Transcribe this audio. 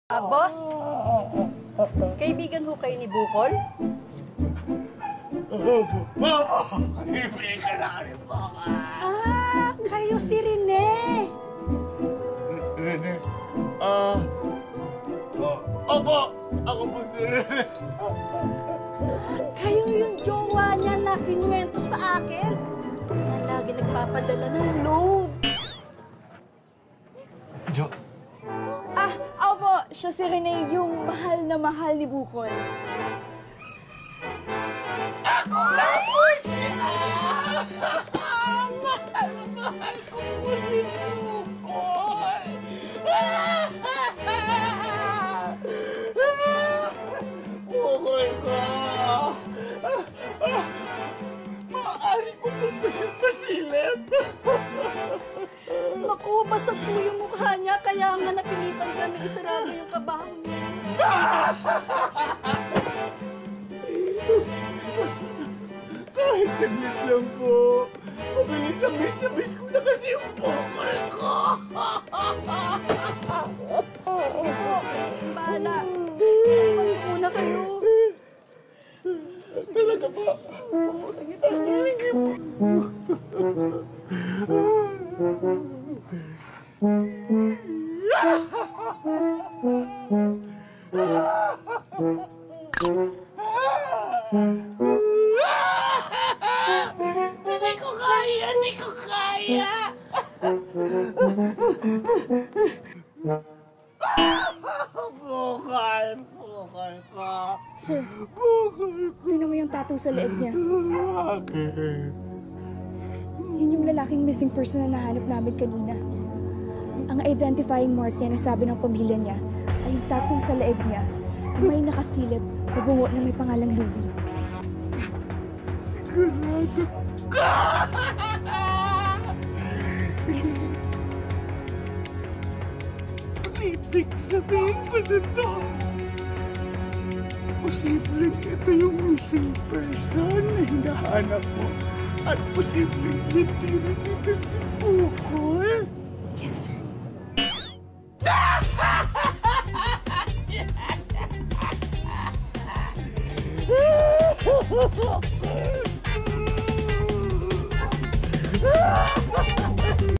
Boss, kaibigan ho kayo ni Bukol? Ibigay ka na rin mo ka. Kayo si Rene. Rene? Opo, ako po si Rene. Kayo yung jowa niya na kinuwento sa akin na lagi nagpapadala ng load. Jo? Opo, siya si Rene, yung mahal na mahal ni Bukol. Ako na po siya! Mahal na mahal ko po si Bukol! Bukol ko! Maaari ko po ba siyang pasilip? Naku, basag po yung mukha niya, kaya nga napilitan kami isarado yung kabahan niya. Kahit saglit lang po. Mabilis na miss ko na kasi yung bukol ko. Sige po, bahala. Magmuna kayo. Talaga ba? Oo, sige na. Sige po. Hindi ko kaya! Bukal ka. Sir, Bukal ko. tingnan mo yung tattoo sa leeg niya. Bakit? Yun yung lalaking missing person na nahanap namin kanina. Ang identifying mark niya na sabi ng pamilya niya ay yung tattoo sa leeg niya na may nakasilip na bungo na may pangalang Louie. Sigurado ka! Yes, sir. Ibig sabihin ko na to. Posibleng ito yung missing person na hinahanap mo. At posibleng hindi rin ito si Bukol. Yes, sir.